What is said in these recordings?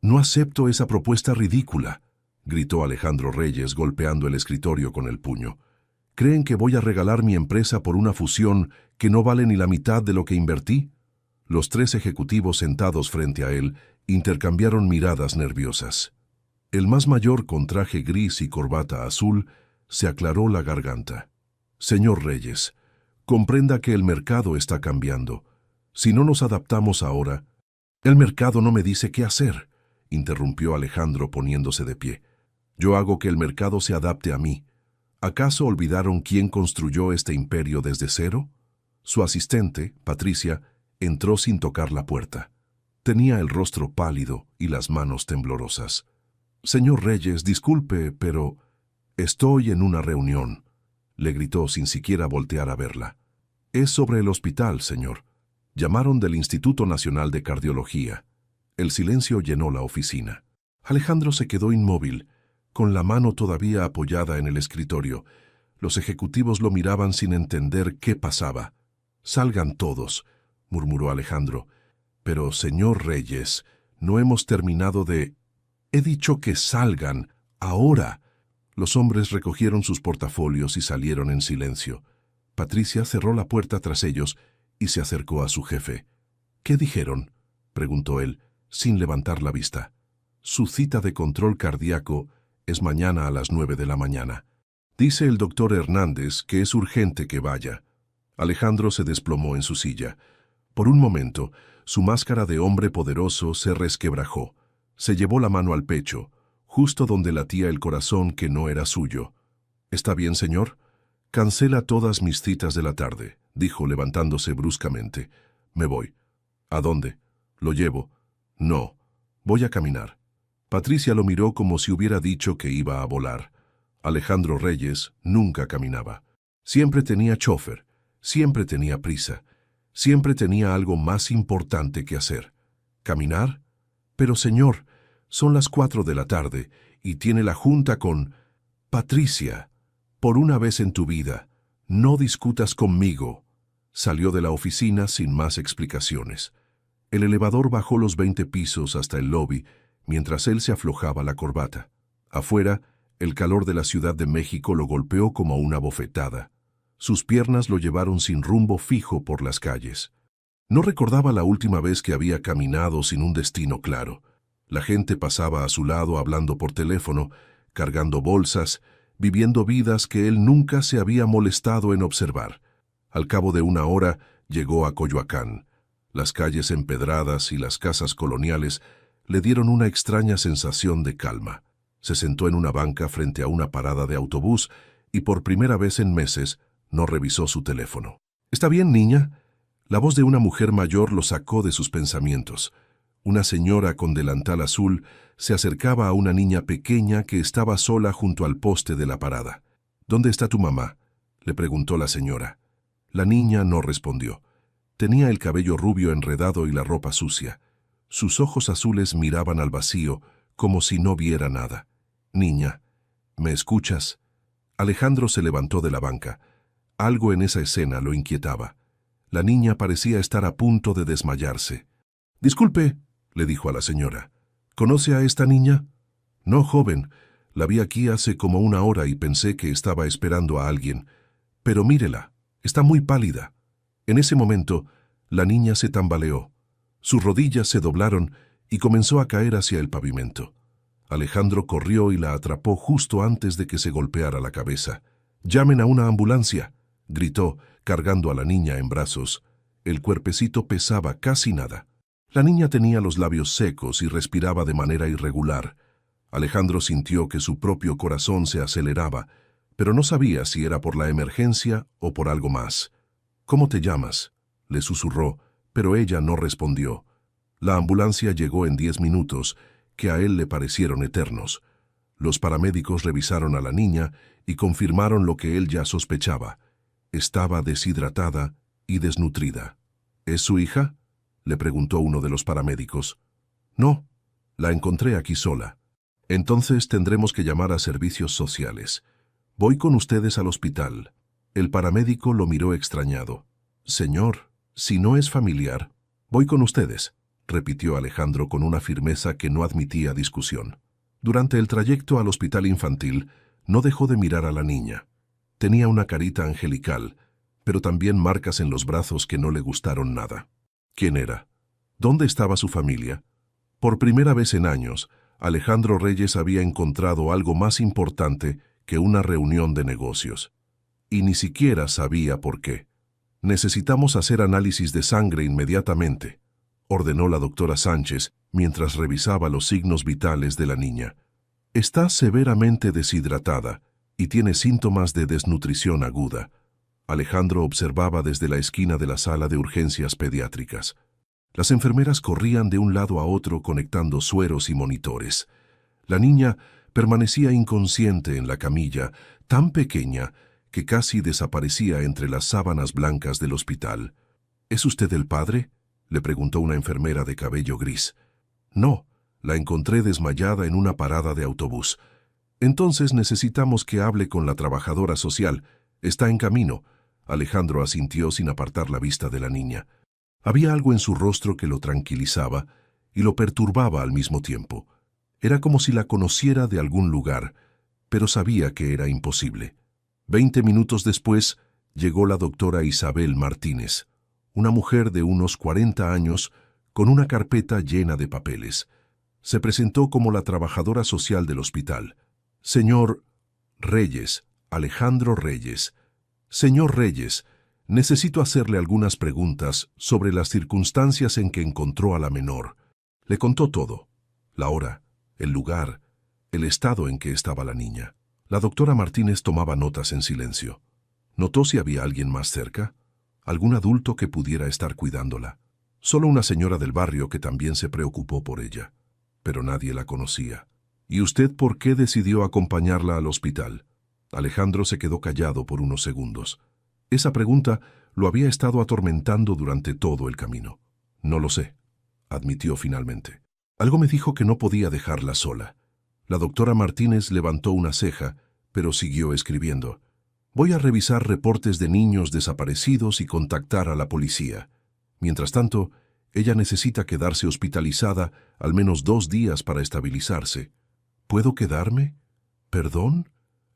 No acepto esa propuesta ridícula, gritó Alejandro Reyes golpeando el escritorio con el puño. ¿Creen que voy a regalar mi empresa por una fusión que no vale ni la mitad de lo que invertí? Los tres ejecutivos sentados frente a él intercambiaron miradas nerviosas. El más mayor, con traje gris y corbata azul, se aclaró la garganta. Señor Reyes, comprenda que el mercado está cambiando. Si no nos adaptamos ahora... El mercado no me dice qué hacer, interrumpió Alejandro poniéndose de pie. Yo hago que el mercado se adapte a mí. ¿Acaso olvidaron quién construyó este imperio desde cero? Su asistente, Patricia, entró sin tocar la puerta. Tenía el rostro pálido y las manos temblorosas. Señor Reyes, disculpe, pero... Estoy en una reunión, le gritó sin siquiera voltear a verla. Es sobre el hospital, señor. Llamaron del Instituto Nacional de Cardiología. El silencio llenó la oficina. Alejandro se quedó inmóvil, con la mano todavía apoyada en el escritorio. Los ejecutivos lo miraban sin entender qué pasaba. «Salgan todos», murmuró Alejandro. «Pero, señor Reyes, no hemos terminado de...» «He dicho que salgan, ahora». Los hombres recogieron sus portafolios y salieron en silencio. Patricia cerró la puerta tras ellos y se acercó a su jefe. «¿Qué dijeron?», preguntó él, sin levantar la vista. «Su cita de control cardíaco es mañana a las 9 de la mañana. Dice el doctor Hernández que es urgente que vaya». Alejandro se desplomó en su silla. Por un momento, su máscara de hombre poderoso se resquebrajó. Se llevó la mano al pecho, justo donde latía el corazón que no era suyo. «¿Está bien, señor? Cancela todas mis citas de la tarde», dijo levantándose bruscamente. «Me voy». «¿A dónde?» «Lo llevo». «No, voy a caminar». Patricia lo miró como si hubiera dicho que iba a volar. Alejandro Reyes nunca caminaba. Siempre tenía chofer, siempre tenía prisa, siempre tenía algo más importante que hacer. ¿Caminar? «Pero, señor, son las 4 de la tarde y tiene la junta con...» «Patricia, por una vez en tu vida, no discutas conmigo». Salió de la oficina sin más explicaciones. El elevador bajó los 20 pisos hasta el lobby, mientras él se aflojaba la corbata. Afuera, el calor de la Ciudad de México lo golpeó como una bofetada. Sus piernas lo llevaron sin rumbo fijo por las calles. No recordaba la última vez que había caminado sin un destino claro. La gente pasaba a su lado hablando por teléfono, cargando bolsas, viviendo vidas que él nunca se había molestado en observar. Al cabo de una hora, llegó a Coyoacán. Las calles empedradas y las casas coloniales le dieron una extraña sensación de calma. Se sentó en una banca frente a una parada de autobús y por primera vez en meses no revisó su teléfono. «¿Está bien, niña?». La voz de una mujer mayor lo sacó de sus pensamientos. Una señora con delantal azul se acercaba a una niña pequeña que estaba sola junto al poste de la parada. «¿Dónde está tu mamá?», le preguntó la señora. La niña no respondió. Tenía el cabello rubio enredado y la ropa sucia. Sus ojos azules miraban al vacío, como si no viera nada. «Niña, ¿me escuchas?». Alejandro se levantó de la banca. Algo en esa escena lo inquietaba. La niña parecía estar a punto de desmayarse. «Disculpe», le dijo a la señora. «¿Conoce a esta niña?». «No, joven. La vi aquí hace como una hora y pensé que estaba esperando a alguien. Pero mírela, está muy pálida». En ese momento, la niña se tambaleó. Sus rodillas se doblaron y comenzó a caer hacia el pavimento. Alejandro corrió y la atrapó justo antes de que se golpeara la cabeza. «¡Llamen a una ambulancia!», gritó, cargando a la niña en brazos. El cuerpecito pesaba casi nada. La niña tenía los labios secos y respiraba de manera irregular. Alejandro sintió que su propio corazón se aceleraba, pero no sabía si era por la emergencia o por algo más. «¿Cómo te llamas?», le susurró, pero ella no respondió. La ambulancia llegó en 10 minutos, que a él le parecieron eternos. Los paramédicos revisaron a la niña y confirmaron lo que él ya sospechaba. Estaba deshidratada y desnutrida. «¿Es su hija?», le preguntó uno de los paramédicos. «No, la encontré aquí sola». «Entonces tendremos que llamar a servicios sociales. Voy con ustedes al hospital». El paramédico lo miró extrañado. «Señor, si no es familiar, voy con ustedes», repitió Alejandro con una firmeza que no admitía discusión. Durante el trayecto al hospital infantil, no dejó de mirar a la niña. Tenía una carita angelical, pero también marcas en los brazos que no le gustaron nada. ¿Quién era? ¿Dónde estaba su familia? Por primera vez en años, Alejandro Reyes había encontrado algo más importante que una reunión de negocios. Y ni siquiera sabía por qué. Necesitamos hacer análisis de sangre inmediatamente, ordenó la doctora Sánchez mientras revisaba los signos vitales de la niña. Está severamente deshidratada y tiene síntomas de desnutrición aguda. Alejandro observaba desde la esquina de la sala de urgencias pediátricas. Las enfermeras corrían de un lado a otro conectando sueros y monitores. La niña permanecía inconsciente en la camilla, tan pequeña que casi desaparecía entre las sábanas blancas del hospital. ¿Es usted el padre?, le preguntó una enfermera de cabello gris. No, la encontré desmayada en una parada de autobús. Entonces necesitamos que hable con la trabajadora social. Está en camino. Alejandro asintió sin apartar la vista de la niña. Había algo en su rostro que lo tranquilizaba y lo perturbaba al mismo tiempo. Era como si la conociera de algún lugar, pero sabía que era imposible. 20 minutos después, llegó la doctora Isabel Martínez, una mujer de unos 40 años con una carpeta llena de papeles. Se presentó como la trabajadora social del hospital. Señor Reyes, Alejandro Reyes. Señor Reyes, necesito hacerle algunas preguntas sobre las circunstancias en que encontró a la menor. Le contó todo: la hora, el lugar, el estado en que estaba la niña. La doctora Martínez tomaba notas en silencio. Notó si había alguien más cerca, algún adulto que pudiera estar cuidándola. Solo una señora del barrio que también se preocupó por ella. Pero nadie la conocía. ¿Y usted por qué decidió acompañarla al hospital? Alejandro se quedó callado por unos segundos. Esa pregunta lo había estado atormentando durante todo el camino. No lo sé, admitió finalmente. Algo me dijo que no podía dejarla sola. La doctora Martínez levantó una ceja, pero siguió escribiendo. Voy a revisar reportes de niños desaparecidos y contactar a la policía. Mientras tanto, ella necesita quedarse hospitalizada al menos 2 días para estabilizarse. ¿Puedo quedarme? ¿Perdón?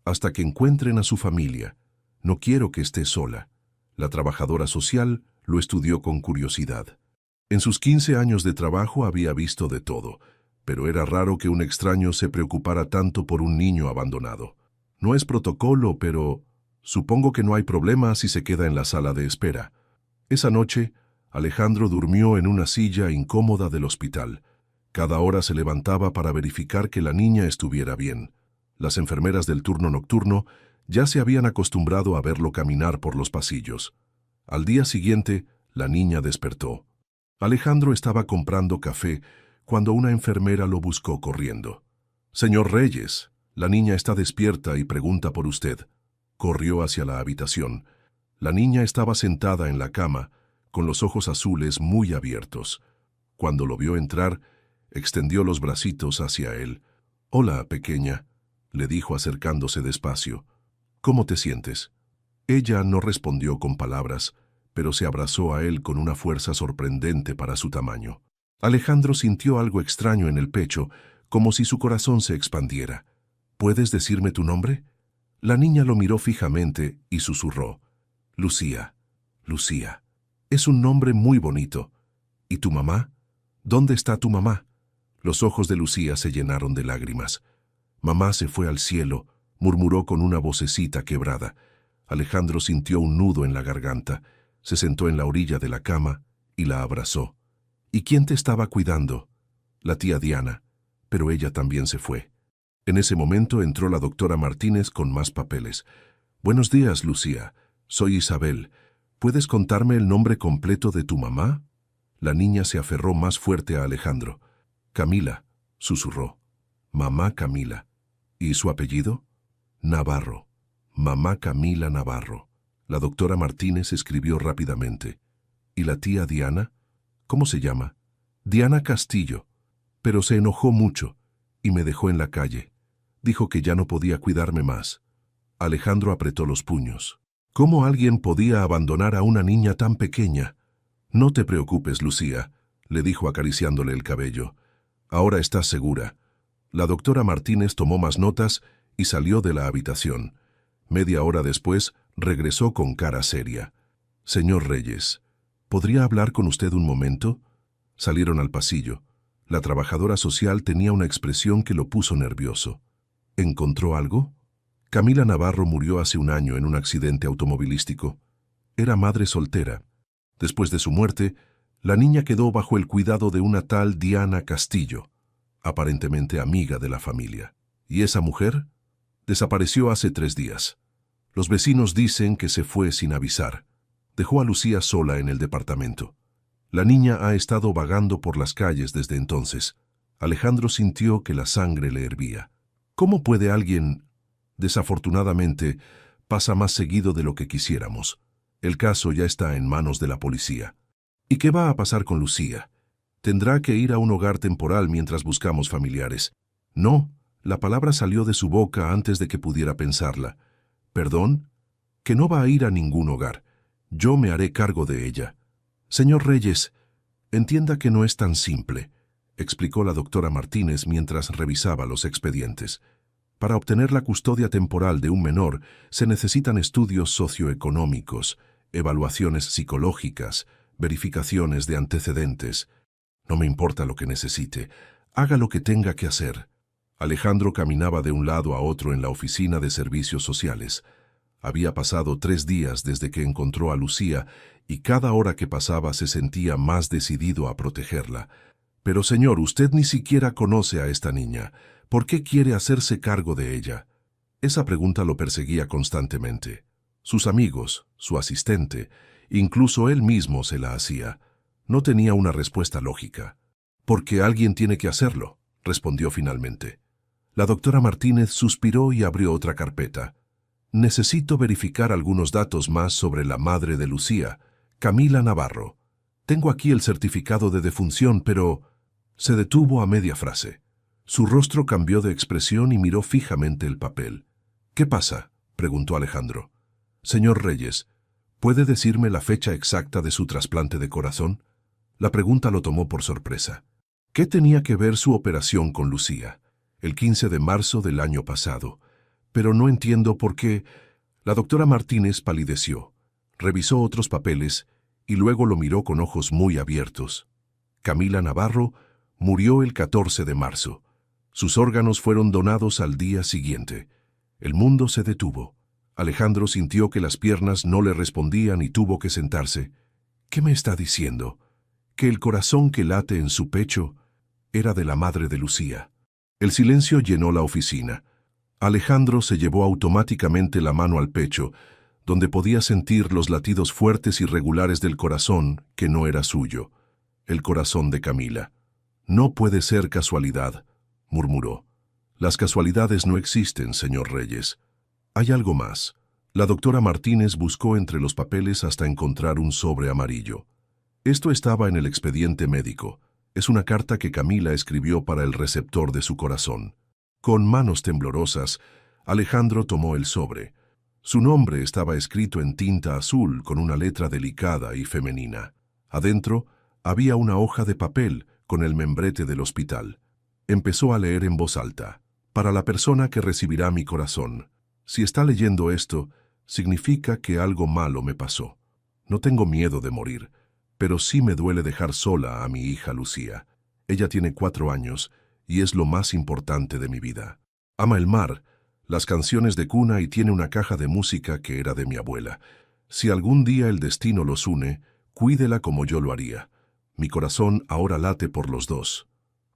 Hasta que encuentren a su familia. No quiero que esté sola. La trabajadora social lo estudió con curiosidad. En sus 15 años de trabajo había visto de todo, pero era raro que un extraño se preocupara tanto por un niño abandonado. No es protocolo, pero supongo que no hay problema si se queda en la sala de espera. Esa noche, Alejandro durmió en una silla incómoda del hospital. Cada hora se levantaba para verificar que la niña estuviera bien. Las enfermeras del turno nocturno ya se habían acostumbrado a verlo caminar por los pasillos. Al día siguiente, la niña despertó. Alejandro estaba comprando café cuando una enfermera lo buscó corriendo. «Señor Reyes, la niña está despierta y pregunta por usted». Corrió hacia la habitación. La niña estaba sentada en la cama, con los ojos azules muy abiertos. Cuando lo vio entrar, extendió los bracitos hacia él. «Hola, pequeña», le dijo acercándose despacio. «¿Cómo te sientes?» Ella no respondió con palabras, pero se abrazó a él con una fuerza sorprendente para su tamaño. Alejandro sintió algo extraño en el pecho, como si su corazón se expandiera. «¿Puedes decirme tu nombre?» La niña lo miró fijamente y susurró. «Lucía, Lucía. Es un nombre muy bonito. ¿Y tu mamá? ¿Dónde está tu mamá?» Los ojos de Lucía se llenaron de lágrimas. «Mamá se fue al cielo», murmuró con una vocecita quebrada. Alejandro sintió un nudo en la garganta. Se sentó en la orilla de la cama y la abrazó. «¿Y quién te estaba cuidando?» «La tía Diana, pero ella también se fue». En ese momento entró la doctora Martínez con más papeles. «Buenos días, Lucía. Soy Isabel. ¿Puedes contarme el nombre completo de tu mamá?» La niña se aferró más fuerte a Alejandro. «Camila», susurró. «Mamá Camila». ¿Y su apellido?» «Navarro. Mamá Camila Navarro». La doctora Martínez escribió rápidamente. «¿Y la tía Diana? ¿Cómo se llama?» «Diana Castillo. Pero se enojó mucho y me dejó en la calle. Dijo que ya no podía cuidarme más». Alejandro apretó los puños. ¿Cómo alguien podía abandonar a una niña tan pequeña? «No te preocupes, Lucía. le dijo acariciándole el cabello. Ahora estás segura. La doctora Martínez tomó más notas y salió de la habitación. Media hora después, regresó con cara seria. Señor Reyes, ¿podría hablar con usted un momento? Salieron al pasillo. La trabajadora social tenía una expresión que lo puso nervioso. ¿Encontró algo? Camila Navarro murió hace un año en un accidente automovilístico. Era madre soltera. Después de su muerte, la niña quedó bajo el cuidado de una tal Diana Castillo, aparentemente amiga de la familia. ¿Y esa mujer? Desapareció hace 3 días. Los vecinos dicen que se fue sin avisar. Dejó a Lucía sola en el departamento. La niña ha estado vagando por las calles desde entonces. Alejandro sintió que la sangre le hervía. ¿Cómo puede alguien? Desafortunadamente, pasa más seguido de lo que quisiéramos. El caso ya está en manos de la policía. ¿Y qué va a pasar con Lucía? Tendrá que ir a un hogar temporal mientras buscamos familiares. No, la palabra salió de su boca antes de que pudiera pensarla. ¿Perdón? Que no va a ir a ningún hogar. Yo me haré cargo de ella. Señor Reyes, entienda que no es tan simple, explicó la doctora Martínez mientras revisaba los expedientes. Para obtener la custodia temporal de un menor se necesitan estudios socioeconómicos, evaluaciones psicológicas, verificaciones de antecedentes. No me importa lo que necesite, haga lo que tenga que hacer. Alejandro caminaba de un lado a otro en la oficina de servicios sociales. Había pasado 3 días desde que encontró a Lucía y cada hora que pasaba se sentía más decidido a protegerla. Pero señor, usted ni siquiera conoce a esta niña. ¿Por qué quiere hacerse cargo de ella? Esa pregunta lo perseguía constantemente. Sus amigos, su asistente, incluso él mismo se la hacía. No tenía una respuesta lógica. Porque alguien tiene que hacerlo, respondió finalmente. La doctora Martínez suspiró y abrió otra carpeta. Necesito verificar algunos datos más sobre la madre de Lucía, Camila Navarro. Tengo aquí el certificado de defunción, pero... Se detuvo a media frase. Su rostro cambió de expresión y miró fijamente el papel. ¿Qué pasa?, preguntó Alejandro. Señor Reyes, ¿puede decirme la fecha exacta de su trasplante de corazón? La pregunta lo tomó por sorpresa. ¿Qué tenía que ver su operación con Lucía? El 15 de marzo del año pasado. Pero no entiendo por qué. La doctora Martínez palideció, revisó otros papeles y luego lo miró con ojos muy abiertos. Camila Navarro murió el 14 de marzo. Sus órganos fueron donados al día siguiente. El mundo se detuvo. Alejandro sintió que las piernas no le respondían y tuvo que sentarse. ¿Qué me está diciendo? ¿Que el corazón que late en su pecho era de la madre de Lucía? El silencio llenó la oficina. Alejandro se llevó automáticamente la mano al pecho, donde podía sentir los latidos fuertes y regulares del corazón que no era suyo. El corazón de Camila. No puede ser casualidad, murmuró. Las casualidades no existen, señor Reyes. Hay algo más. La doctora Martínez buscó entre los papeles hasta encontrar un sobre amarillo. Esto estaba en el expediente médico. Es una carta que Camila escribió para el receptor de su corazón. Con manos temblorosas, Alejandro tomó el sobre. Su nombre estaba escrito en tinta azul con una letra delicada y femenina. Adentro había una hoja de papel con el membrete del hospital. Empezó a leer en voz alta. Para la persona que recibirá mi corazón. Si está leyendo esto, significa que algo malo me pasó. No tengo miedo de morir, pero sí me duele dejar sola a mi hija Lucía. Ella tiene 4 años y es lo más importante de mi vida. Ama el mar, las canciones de cuna y tiene una caja de música que era de mi abuela. Si algún día el destino los une, cuídela como yo lo haría. Mi corazón ahora late por los dos.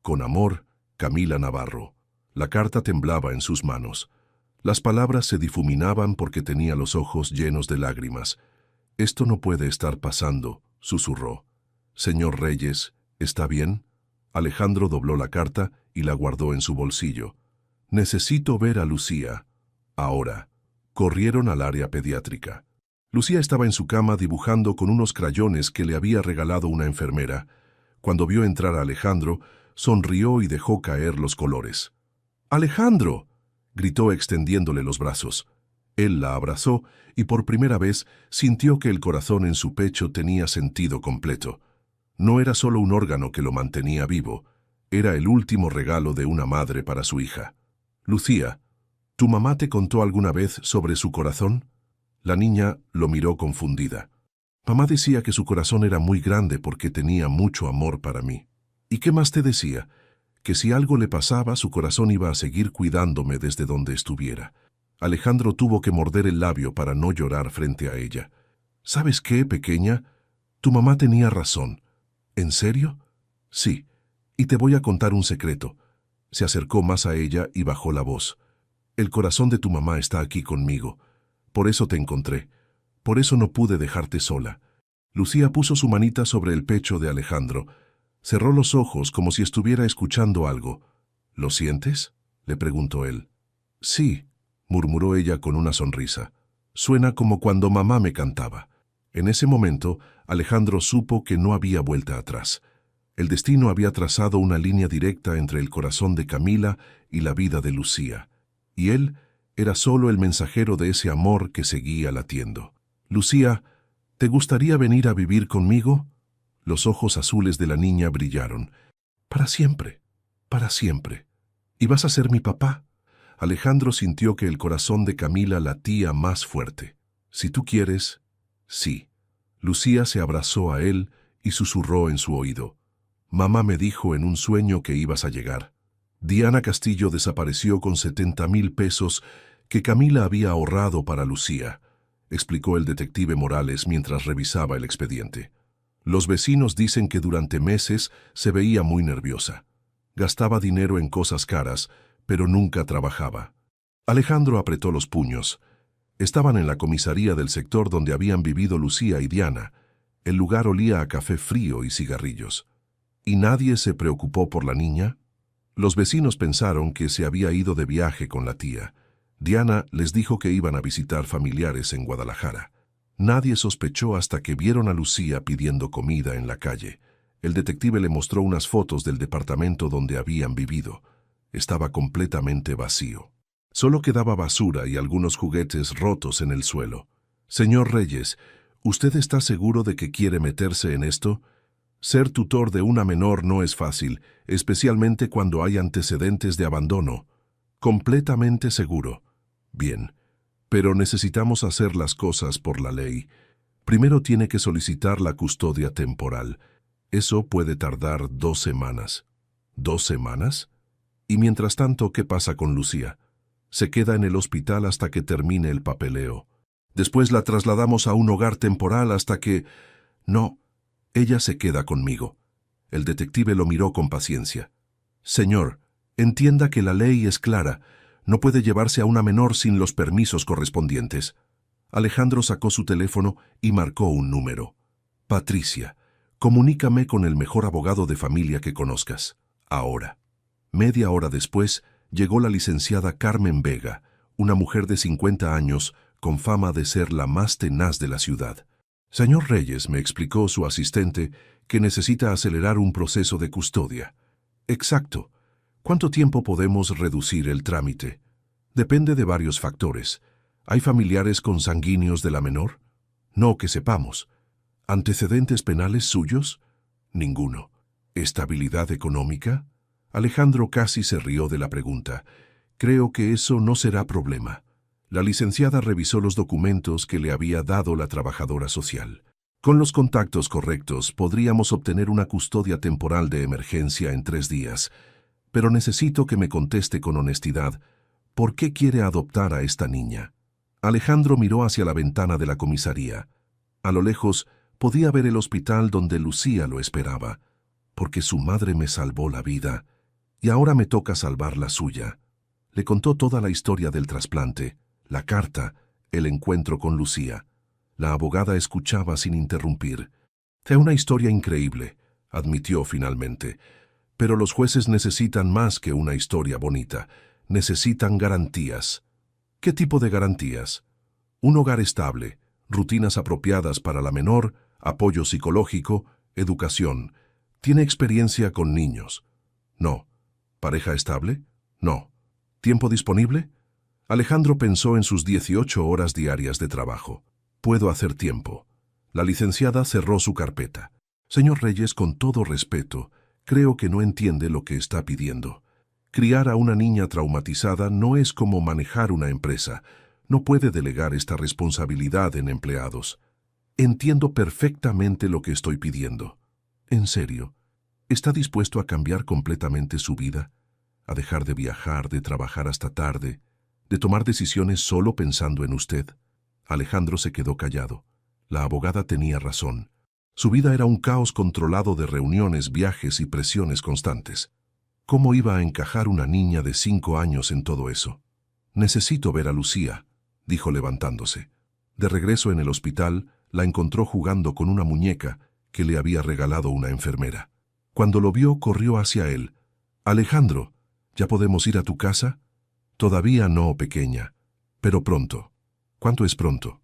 Con amor, Camila Navarro. La carta temblaba en sus manos. Las palabras se difuminaban porque tenía los ojos llenos de lágrimas. Esto no puede estar pasando, susurró. Señor Reyes, ¿está bien? Alejandro dobló la carta y la guardó en su bolsillo. Necesito ver a Lucía. Ahora. Corrieron al área pediátrica. Lucía estaba en su cama dibujando con unos crayones que le había regalado una enfermera. Cuando vio entrar a Alejandro, sonrió y dejó caer los colores. ¡Alejandro!, gritó extendiéndole los brazos. Él la abrazó y por primera vez sintió que el corazón en su pecho tenía sentido completo. No era solo un órgano que lo mantenía vivo, era el último regalo de una madre para su hija. Lucía, ¿tu mamá te contó alguna vez sobre su corazón? La niña lo miró confundida. Mamá decía que su corazón era muy grande porque tenía mucho amor para mí. ¿Y qué más te decía? Que si algo le pasaba, su corazón iba a seguir cuidándome desde donde estuviera. Alejandro tuvo que morder el labio para no llorar frente a ella. ¿Sabes qué, pequeña? Tu mamá tenía razón. ¿En serio? Sí. Y te voy a contar un secreto. Se acercó más a ella y bajó la voz. El corazón de tu mamá está aquí conmigo. Por eso te encontré. Por eso no pude dejarte sola. Lucía puso su manita sobre el pecho de Alejandro. Cerró los ojos como si estuviera escuchando algo. ¿Lo sientes?, le preguntó él. Sí, murmuró ella con una sonrisa. Suena como cuando mamá me cantaba. En ese momento, Alejandro supo que no había vuelta atrás. El destino había trazado una línea directa entre el corazón de Camila y la vida de Lucía. Y él era solo el mensajero de ese amor que seguía latiendo. Lucía, ¿te gustaría venir a vivir conmigo? Los ojos azules de la niña brillaron. Para siempre, para siempre. ¿Y vas a ser mi papá? Alejandro sintió que el corazón de Camila latía más fuerte. Si tú quieres, sí. Lucía se abrazó a él y susurró en su oído. Mamá me dijo en un sueño que ibas a llegar. Diana Castillo desapareció con 70,000 pesos que Camila había ahorrado para Lucía, explicó el detective Morales mientras revisaba el expediente. Los vecinos dicen que durante meses se veía muy nerviosa. Gastaba dinero en cosas caras, pero nunca trabajaba. Alejandro apretó los puños. Estaban en la comisaría del sector donde habían vivido Lucía y Diana. El lugar olía a café frío y cigarrillos. ¿Y nadie se preocupó por la niña? Los vecinos pensaron que se había ido de viaje con la tía. Diana les dijo que iban a visitar familiares en Guadalajara. Nadie sospechó hasta que vieron a Lucía pidiendo comida en la calle. El detective le mostró unas fotos del departamento donde habían vivido. Estaba completamente vacío. Solo quedaba basura y algunos juguetes rotos en el suelo. Señor Reyes, ¿usted está seguro de que quiere meterse en esto? Ser tutor de una menor no es fácil, especialmente cuando hay antecedentes de abandono. Completamente seguro. Bien, pero necesitamos hacer las cosas por la ley. Primero tiene que solicitar la custodia temporal. Eso puede tardar 2 semanas. ¿2 semanas? Y mientras tanto, ¿qué pasa con Lucía? Se queda en el hospital hasta que termine el papeleo. Después la trasladamos a un hogar temporal hasta que... No, ella se queda conmigo. El detective lo miró con paciencia. Señor, entienda que la ley es clara. No puede llevarse a una menor sin los permisos correspondientes. Alejandro sacó su teléfono y marcó un número. Patricia, comunícame con el mejor abogado de familia que conozcas. Ahora. Media hora después, llegó la licenciada Carmen Vega, una mujer de 50 años con fama de ser la más tenaz de la ciudad. Señor Reyes, me explicó su asistente, que necesita acelerar un proceso de custodia. Exacto. ¿Cuánto tiempo podemos reducir el trámite? Depende de varios factores. ¿Hay familiares consanguíneos de la menor? No que sepamos. ¿Antecedentes penales suyos? Ninguno. ¿Estabilidad económica? Alejandro casi se rió de la pregunta. Creo que eso no será problema. La licenciada revisó los documentos que le había dado la trabajadora social. Con los contactos correctos podríamos obtener una custodia temporal de emergencia en 3 días. Pero necesito que me conteste con honestidad. ¿Por qué quiere adoptar a esta niña? Alejandro miró hacia la ventana de la comisaría. A lo lejos podía ver el hospital donde Lucía lo esperaba. Porque su madre me salvó la vida. Y ahora me toca salvar la suya. Le contó toda la historia del trasplante, la carta, el encuentro con Lucía. La abogada escuchaba sin interrumpir. «Es una historia increíble», admitió finalmente. «Pero los jueces necesitan más que una historia bonita. Necesitan garantías». «¿Qué tipo de garantías?» «Un hogar estable, rutinas apropiadas para la menor, apoyo psicológico, educación. ¿Tiene experiencia con niños?» «No». «¿Pareja estable?» «No». ¿Tiempo disponible?» Alejandro pensó en sus 18 horas diarias de trabajo. «Puedo hacer tiempo». La licenciada cerró su carpeta. Señor Reyes, con todo respeto, creo que no entiende lo que está pidiendo. Criar a una niña traumatizada no es como manejar una empresa. No puede delegar esta responsabilidad en empleados. Entiendo perfectamente lo que estoy pidiendo. En serio, ¿está dispuesto a cambiar completamente su vida? A dejar de viajar, de trabajar hasta tarde, de tomar decisiones solo pensando en usted. Alejandro se quedó callado. La abogada tenía razón. Su vida era un caos controlado de reuniones, viajes y presiones constantes. ¿Cómo iba a encajar una niña de 5 años en todo eso? Necesito ver a Lucía, dijo levantándose. De regreso en el hospital, la encontró jugando con una muñeca que le había regalado una enfermera. Cuando lo vio, corrió hacia él. «Alejandro, ¿ya podemos ir a tu casa?» «Todavía no, pequeña, pero pronto». «¿Cuánto es pronto?»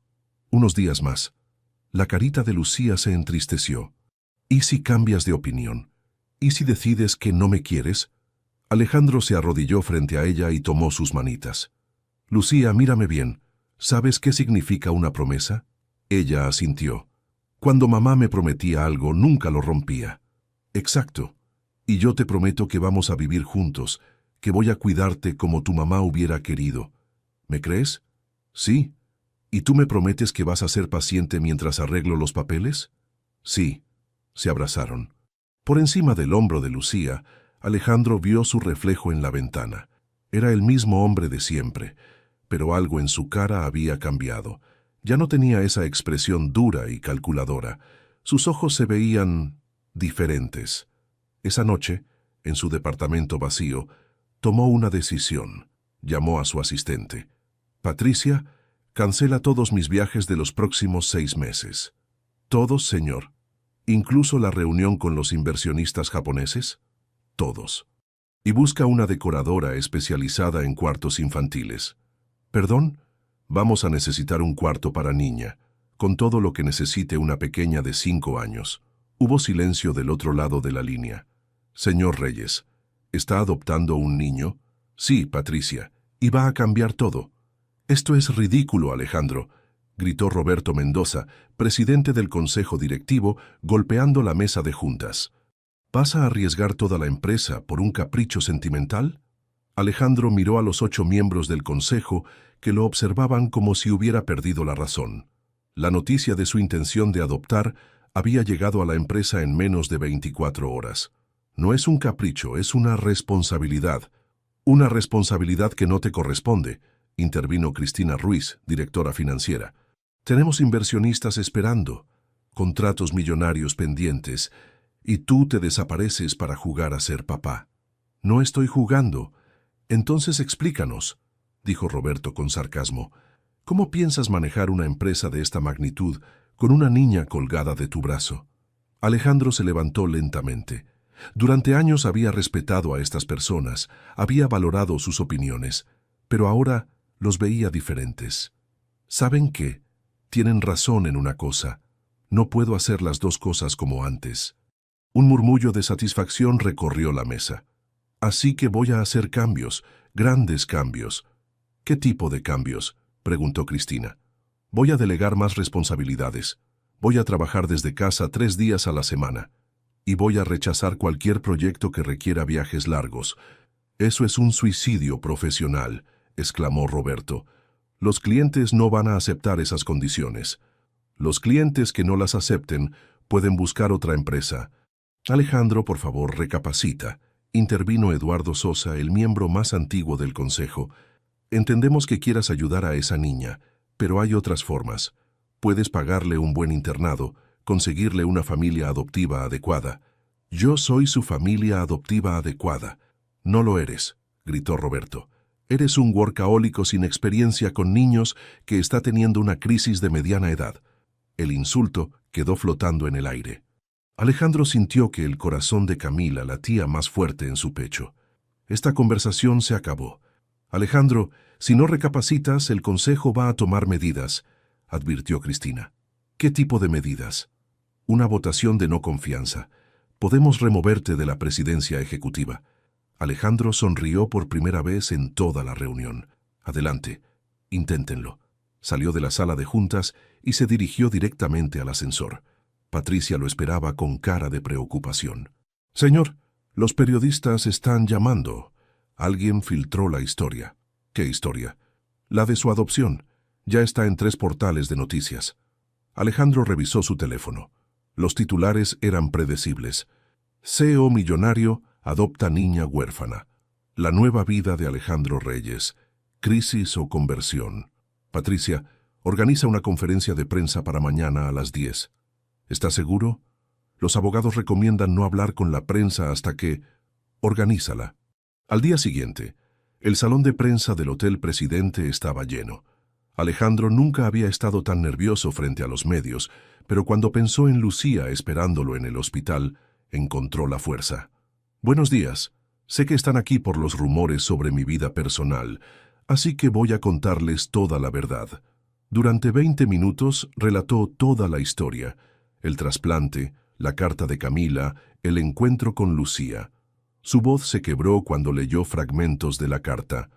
«Unos días más». La carita de Lucía se entristeció. «¿Y si cambias de opinión? ¿Y si decides que no me quieres?» Alejandro se arrodilló frente a ella y tomó sus manitas. «Lucía, mírame bien. ¿Sabes qué significa una promesa?» Ella asintió. «Cuando mamá me prometía algo, nunca lo rompía». «Exacto. Y yo te prometo que vamos a vivir juntos, que voy a cuidarte como tu mamá hubiera querido. ¿Me crees?» «Sí». «¿Y tú me prometes que vas a ser paciente mientras arreglo los papeles?» «Sí». Se abrazaron. Por encima del hombro de Lucía, Alejandro vio su reflejo en la ventana. Era el mismo hombre de siempre, pero algo en su cara había cambiado. Ya no tenía esa expresión dura y calculadora. Sus ojos se veían diferentes. Esa noche, en su departamento vacío, tomó una decisión. Llamó a su asistente. «Patricia, cancela todos mis viajes de los próximos 6 meses». «¿Todos, señor? ¿Incluso la reunión con los inversionistas japoneses?» «Todos». «Y busca una decoradora especializada en cuartos infantiles». «¿Perdón?» «Vamos a necesitar un cuarto para niña, con todo lo que necesite una pequeña de 5 años». Hubo silencio del otro lado de la línea. «Señor Reyes, ¿está adoptando un niño?» «Sí, Patricia, y va a cambiar todo». «Esto es ridículo, Alejandro», gritó Roberto Mendoza, presidente del consejo directivo, golpeando la mesa de juntas. ¿Vas a arriesgar toda la empresa por un capricho sentimental? Alejandro miró a los 8 miembros del consejo que lo observaban como si hubiera perdido la razón. La noticia de su intención de adoptar había llegado a la empresa en menos de 24 horas. No es un capricho, es una responsabilidad. Una responsabilidad que no te corresponde, intervino Cristina Ruiz, directora financiera. Tenemos inversionistas esperando, contratos millonarios pendientes, y tú te desapareces para jugar a ser papá. No estoy jugando. Entonces explícanos, dijo Roberto con sarcasmo. ¿Cómo piensas manejar una empresa de esta magnitud con una niña colgada de tu brazo? Alejandro se levantó lentamente. Durante años había respetado a estas personas, había valorado sus opiniones, pero ahora los veía diferentes. ¿Saben qué? Tienen razón en una cosa. No puedo hacer las dos cosas como antes. Un murmullo de satisfacción recorrió la mesa. Así que voy a hacer cambios, grandes cambios. ¿Qué tipo de cambios?, preguntó Cristina. Voy a delegar más responsabilidades. Voy a trabajar desde casa 3 días a la semana. Y voy a rechazar cualquier proyecto que requiera viajes largos. Eso es un suicidio profesional, exclamó Roberto. Los clientes no van a aceptar esas condiciones. Los clientes que no las acepten pueden buscar otra empresa. Alejandro, por favor, recapacita, intervino Eduardo Sosa, el miembro más antiguo del consejo. Entendemos que quieras ayudar a esa niña, pero hay otras formas. Puedes pagarle un buen internado, conseguirle una familia adoptiva adecuada. Yo soy su familia adoptiva adecuada. No lo eres, gritó Roberto. Eres un workahólico sin experiencia con niños que está teniendo una crisis de mediana edad. El insulto quedó flotando en el aire. Alejandro sintió que el corazón de Camila latía más fuerte en su pecho. Esta conversación se acabó. Alejandro, si no recapacitas, el consejo va a tomar medidas, advirtió Cristina. ¿Qué tipo de medidas? Una votación de no confianza. Podemos removerte de la presidencia ejecutiva. Alejandro sonrió por primera vez en toda la reunión. Adelante, inténtenlo. Salió de la sala de juntas y se dirigió directamente al ascensor. Patricia lo esperaba con cara de preocupación. «Señor, los periodistas están llamando. Alguien filtró la historia». «¿Qué historia?» «La de su adopción. Ya está en 3 portales de noticias». Alejandro revisó su teléfono. Los titulares eran predecibles. CEO millonario adopta niña huérfana. La nueva vida de Alejandro Reyes. Crisis o conversión. Patricia, organiza una conferencia de prensa para mañana a las 10. ¿Está seguro? Los abogados recomiendan no hablar con la prensa hasta que... Organízala. Al día siguiente, el salón de prensa del Hotel Presidente estaba lleno. Alejandro nunca había estado tan nervioso frente a los medios, pero cuando pensó en Lucía esperándolo en el hospital, encontró la fuerza. «Buenos días. Sé que están aquí por los rumores sobre mi vida personal, así que voy a contarles toda la verdad». Durante 20 minutos relató toda la historia: el trasplante, la carta de Camila, el encuentro con Lucía. Su voz se quebró cuando leyó fragmentos de la carta.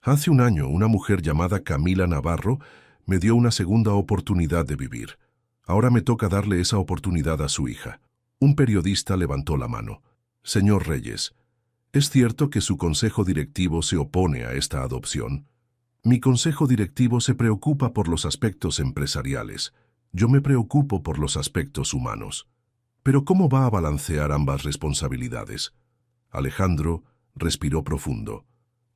«Hace un año, una mujer llamada Camila Navarro me dio una segunda oportunidad de vivir. Ahora me toca darle esa oportunidad a su hija». Un periodista levantó la mano. «Señor Reyes, ¿es cierto que su consejo directivo se opone a esta adopción?» «Mi consejo directivo se preocupa por los aspectos empresariales. Yo me preocupo por los aspectos humanos». «Pero ¿cómo va a balancear ambas responsabilidades?» Alejandro respiró profundo.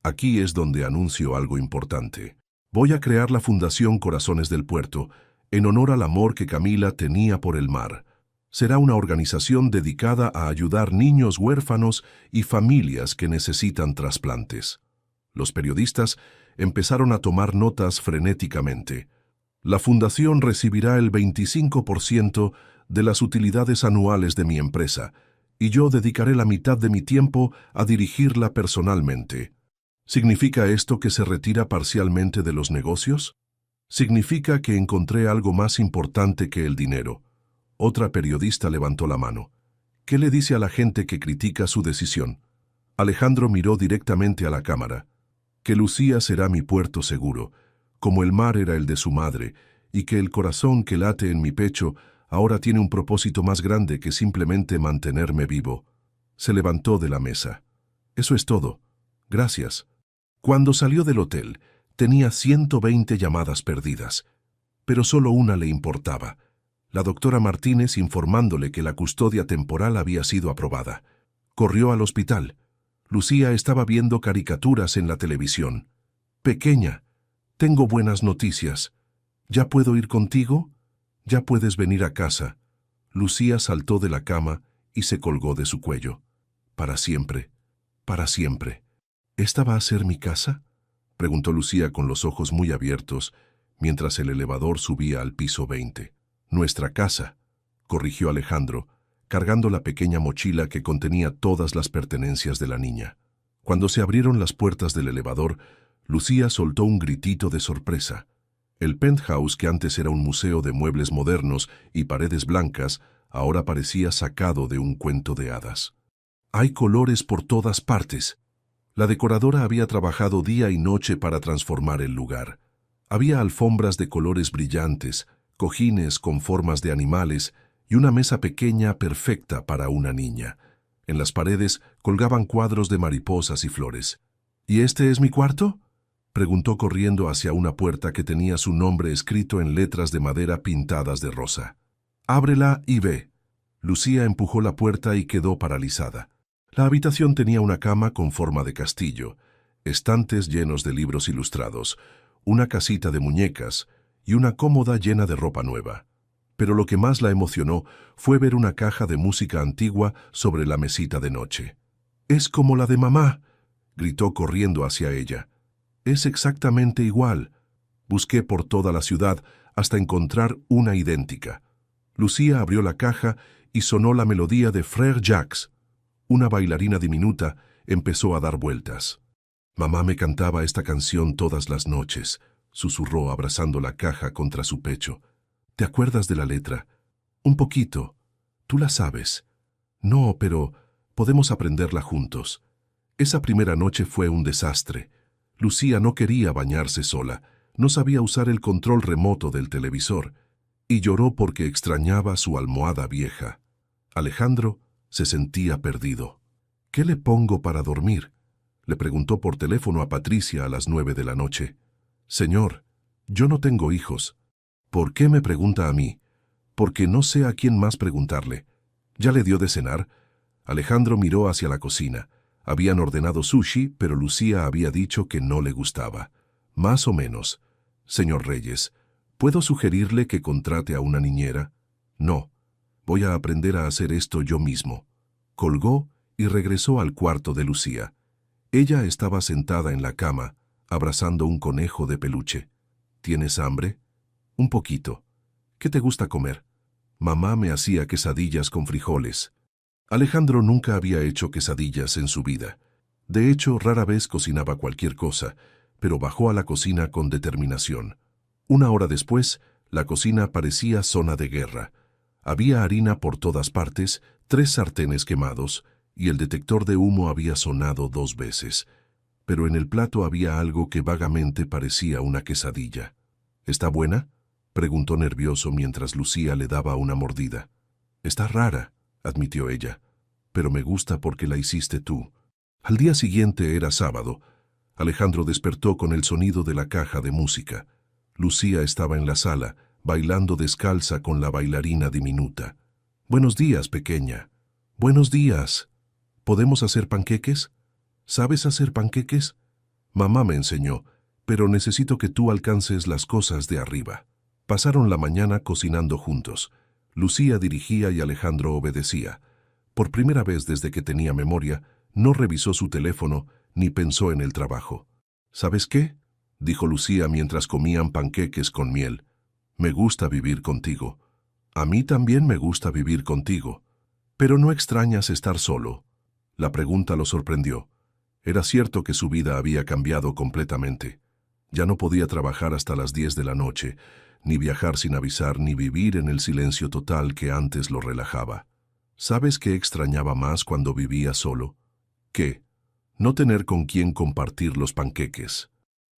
«Aquí es donde anuncio algo importante. Voy a crear la Fundación Corazones del Puerto en honor al amor que Camila tenía por el mar. Será una organización dedicada a ayudar niños huérfanos y familias que necesitan trasplantes». Los periodistas empezaron a tomar notas frenéticamente. «La fundación recibirá el 25% de las utilidades anuales de mi empresa, y yo dedicaré la mitad de mi tiempo a dirigirla personalmente». ¿Significa esto que se retira parcialmente de los negocios? «Significa que encontré algo más importante que el dinero». Otra periodista levantó la mano. «¿Qué le dice a la gente que critica su decisión?» Alejandro miró directamente a la cámara. «Que Lucía será mi puerto seguro, como el mar era el de su madre, y que el corazón que late en mi pecho ahora tiene un propósito más grande que simplemente mantenerme vivo». Se levantó de la mesa. «Eso es todo. Gracias». Cuando salió del hotel, tenía 120 llamadas perdidas, pero solo una le importaba: la doctora Martínez informándole que la custodia temporal había sido aprobada. Corrió al hospital. Lucía estaba viendo caricaturas en la televisión. «Pequeña, tengo buenas noticias. ¿Ya puedo ir contigo? Ya puedes venir a casa». Lucía saltó de la cama y se colgó de su cuello. «Para siempre, para siempre». «¿Esta va a ser mi casa?», preguntó Lucía con los ojos muy abiertos, mientras el elevador subía al piso 20. «Nuestra casa», corrigió Alejandro, cargando la pequeña mochila que contenía todas las pertenencias de la niña. Cuando se abrieron las puertas del elevador, Lucía soltó un gritito de sorpresa. El penthouse, que antes era un museo de muebles modernos y paredes blancas, ahora parecía sacado de un cuento de hadas. «Hay colores por todas partes». La decoradora había trabajado día y noche para transformar el lugar. Había alfombras de colores brillantes, cojines con formas de animales y una mesa pequeña perfecta para una niña. En las paredes colgaban cuadros de mariposas y flores. «¿Y este es mi cuarto?», preguntó corriendo hacia una puerta que tenía su nombre escrito en letras de madera pintadas de rosa. «Ábrela y ve». Lucía empujó la puerta y quedó paralizada. La habitación tenía una cama con forma de castillo, estantes llenos de libros ilustrados, una casita de muñecas y una cómoda llena de ropa nueva. Pero lo que más la emocionó fue ver una caja de música antigua sobre la mesita de noche. «Es como la de mamá», gritó corriendo hacia ella. «Es exactamente igual». Busqué por toda la ciudad hasta encontrar una idéntica. Lucía abrió la caja y sonó la melodía de Frère Jacques. Una bailarina diminuta empezó a dar vueltas. «Mamá me cantaba esta canción todas las noches», susurró abrazando la caja contra su pecho. «¿Te acuerdas de la letra?». «Un poquito. Tú la sabes». «No, pero podemos aprenderla juntos». Esa primera noche fue un desastre. Lucía no quería bañarse sola, no sabía usar el control remoto del televisor. y lloró porque extrañaba su almohada vieja. Alejandro se sentía perdido. ¿Qué le pongo para dormir?, le preguntó por teléfono a Patricia a las 9 de la noche. Señor, yo no tengo hijos. ¿Por qué me pregunta a mí? Porque no sé a quién más preguntarle. ¿Ya le dio de cenar? Alejandro miró hacia la cocina. Habían ordenado sushi, pero Lucía había dicho que no le gustaba. Más o menos. Señor Reyes, ¿puedo sugerirle que contrate a una niñera? No. Voy a aprender a hacer esto yo mismo. Colgó y regresó al cuarto de Lucía. Ella estaba sentada en la cama, abrazando un conejo de peluche. ¿Tienes hambre? Un poquito. ¿Qué te gusta comer? Mamá me hacía quesadillas con frijoles. Alejandro nunca había hecho quesadillas en su vida. De hecho, rara vez cocinaba cualquier cosa, pero bajó a la cocina con determinación. Una hora después, la cocina parecía zona de guerra. Había harina por todas partes, 3 sartenes quemados, y el detector de humo había sonado 2 veces. Pero en el plato había algo que vagamente parecía una quesadilla. ¿Está buena?, preguntó nervioso mientras Lucía le daba una mordida. Está rara, admitió ella, pero me gusta porque la hiciste tú. Al día siguiente era sábado. Alejandro despertó con el sonido de la caja de música. Lucía estaba en la sala, bailando descalza con la bailarina diminuta. «Buenos días, pequeña». «Buenos días. ¿Podemos hacer panqueques? ¿Sabes hacer panqueques? Mamá me enseñó, pero necesito que tú alcances las cosas de arriba». Pasaron la mañana cocinando juntos. Lucía dirigía y Alejandro obedecía. Por primera vez desde que tenía memoria, no revisó su teléfono ni pensó en el trabajo. «¿Sabes qué?», dijo Lucía mientras comían panqueques con miel. «Me gusta vivir contigo». «A mí también me gusta vivir contigo. ¿Pero no extrañas estar solo?». La pregunta lo sorprendió. Era cierto que su vida había cambiado completamente. Ya no podía trabajar hasta las 10 de la noche, ni viajar sin avisar, ni vivir en el silencio total que antes lo relajaba. ¿Sabes qué extrañaba más cuando vivía solo? ¿Qué? No tener con quién compartir los panqueques.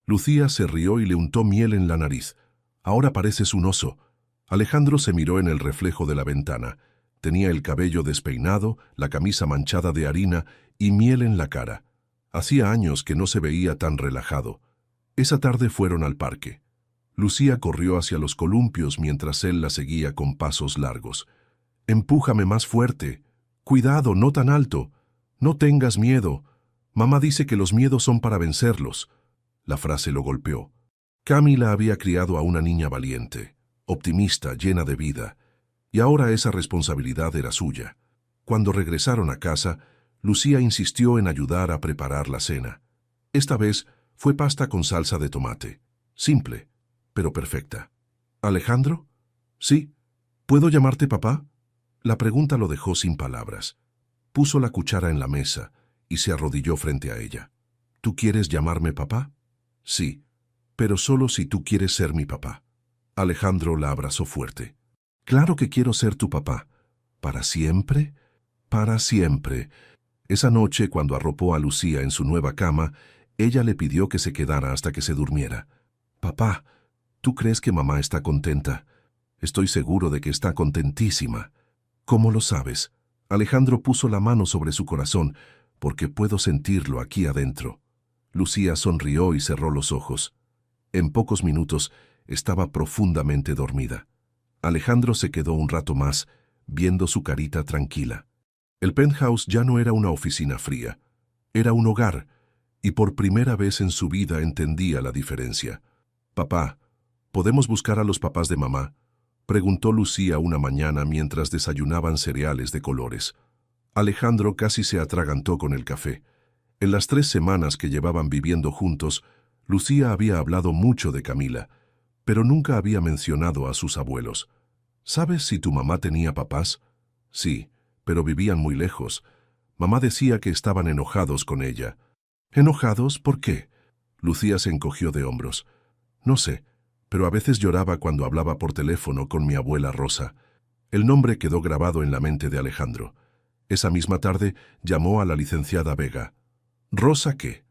Lucía se rió y le untó miel en la nariz. «Ahora pareces un oso». Alejandro se miró en el reflejo de la ventana. Tenía el cabello despeinado, la camisa manchada de harina y miel en la cara. Hacía años que no se veía tan relajado. Esa tarde fueron al parque. Lucía corrió hacia los columpios mientras él la seguía con pasos largos. «Empújame más fuerte. Cuidado, no tan alto. No tengas miedo. Mamá dice que los miedos son para vencerlos». La frase lo golpeó. Camila había criado a una niña valiente, optimista, llena de vida, y ahora esa responsabilidad era suya. Cuando regresaron a casa, Lucía insistió en ayudar a preparar la cena. Esta vez fue pasta con salsa de tomate. Simple, pero perfecta. «¿Alejandro?» «Sí. ¿Puedo llamarte papá?» La pregunta lo dejó sin palabras. Puso la cuchara en la mesa y se arrodilló frente a ella. «¿Tú quieres llamarme papá?» «Sí, pero solo si tú quieres ser mi papá». Alejandro la abrazó fuerte. «Claro que quiero ser tu papá. ¿Para siempre?» «Para siempre». Esa noche, cuando arropó a Lucía en su nueva cama, ella le pidió que se quedara hasta que se durmiera. «Papá, ¿tú crees que mamá está contenta?» «Estoy seguro de que está contentísima». «¿Cómo lo sabes?» Alejandro puso la mano sobre su corazón, «porque puedo sentirlo aquí adentro». Lucía sonrió y cerró los ojos. En pocos minutos estaba profundamente dormida. Alejandro se quedó un rato más, viendo su carita tranquila. El penthouse ya no era una oficina fría. Era un hogar, y por primera vez en su vida entendía la diferencia. «Papá, ¿podemos buscar a los papás de mamá?», preguntó Lucía una mañana mientras desayunaban cereales de colores. Alejandro casi se atragantó con el café. En las 3 semanas que llevaban viviendo juntos, Lucía había hablado mucho de Camila, pero nunca había mencionado a sus abuelos. «¿Sabes si tu mamá tenía papás?» «Sí, pero vivían muy lejos. Mamá decía que estaban enojados con ella». «¿Enojados? ¿Por qué?» Lucía se encogió de hombros. «No sé, pero a veces lloraba cuando hablaba por teléfono con mi abuela Rosa». El nombre quedó grabado en la mente de Alejandro. Esa misma tarde llamó a la licenciada Vega. «¿Rosa qué?»,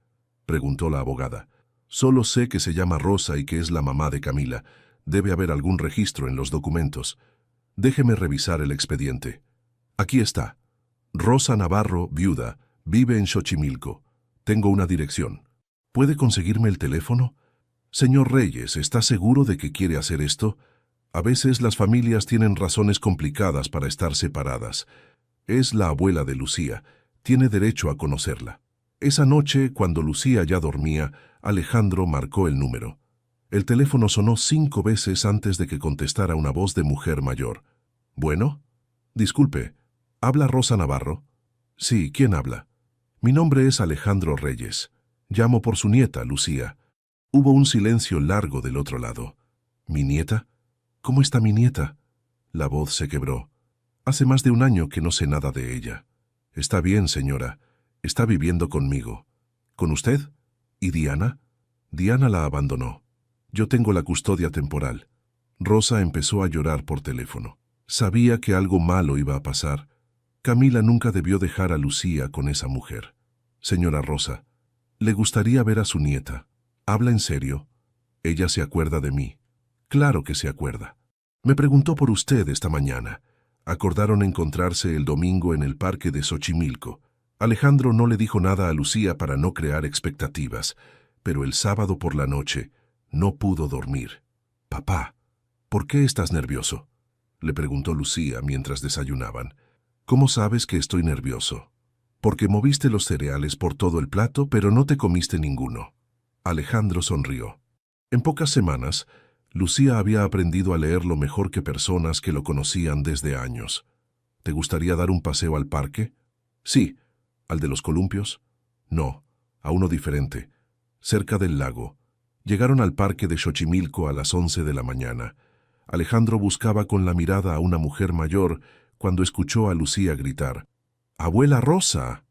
preguntó la abogada. «Solo sé que se llama Rosa y que es la mamá de Camila. Debe haber algún registro en los documentos. Déjeme revisar el expediente. Aquí está. Rosa Navarro, viuda, vive en Xochimilco. Tengo una dirección. ¿Puede conseguirme el teléfono? Señor Reyes, ¿está seguro de que quiere hacer esto? A veces las familias tienen razones complicadas para estar separadas. Es la abuela de Lucía. Tiene derecho a conocerla. Esa noche, cuando Lucía ya dormía, Alejandro marcó el número. El teléfono sonó 5 veces antes de que contestara una voz de mujer mayor. ¿Bueno? Disculpe, ¿habla Rosa Navarro? Sí, ¿quién habla? Mi nombre es Alejandro Reyes. Llamo por su nieta, Lucía. Hubo un silencio largo del otro lado. ¿Mi nieta? ¿Cómo está mi nieta? La voz se quebró. Hace más de un año que no sé nada de ella. Está bien, señora. Está viviendo conmigo. ¿Con usted? ¿Y Diana? Diana la abandonó. Yo tengo la custodia temporal. Rosa empezó a llorar por teléfono. Sabía que algo malo iba a pasar. Camila nunca debió dejar a Lucía con esa mujer. Señora Rosa, ¿le gustaría ver a su nieta? ¿Habla en serio? Ella se acuerda de mí. Claro que se acuerda. Me preguntó por usted esta mañana. Acordaron encontrarse el domingo en el parque de Xochimilco. Alejandro no le dijo nada a Lucía para no crear expectativas, pero el sábado por la noche no pudo dormir. Papá, ¿por qué estás nervioso? Le preguntó Lucía mientras desayunaban. ¿Cómo sabes que estoy nervioso? Porque moviste los cereales por todo el plato, pero no te comiste ninguno. Alejandro sonrió. En pocas semanas, Lucía había aprendido a leerlo mejor que personas que lo conocían desde años. ¿Te gustaría dar un paseo al parque? Sí. ¿Al de los columpios? No, a uno diferente, cerca del lago. Llegaron al parque de Xochimilco a las 11 de la mañana. Alejandro buscaba con la mirada a una mujer mayor cuando escuchó a Lucía gritar: ¡Abuela Rosa!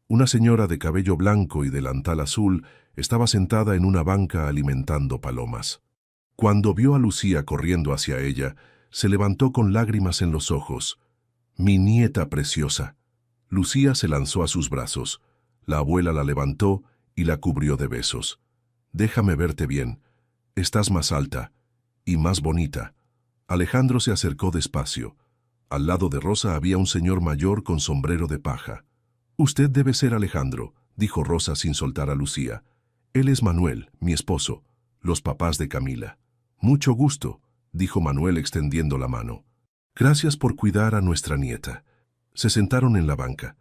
Una señora de cabello blanco y delantal azul estaba sentada en una banca alimentando palomas. Cuando vio a Lucía corriendo hacia ella, se levantó con lágrimas en los ojos. «Mi nieta preciosa». Lucía se lanzó a sus brazos. La abuela la levantó y la cubrió de besos. «Déjame verte bien. Estás más alta y más bonita». Alejandro se acercó despacio. Al lado de Rosa había un señor mayor con sombrero de paja. «Usted debe ser Alejandro», dijo Rosa sin soltar a Lucía. «Él es Manuel, mi esposo, los papás de Camila». «Mucho gusto», dijo Manuel extendiendo la mano. «Gracias por cuidar a nuestra nieta». Se sentaron en la banca.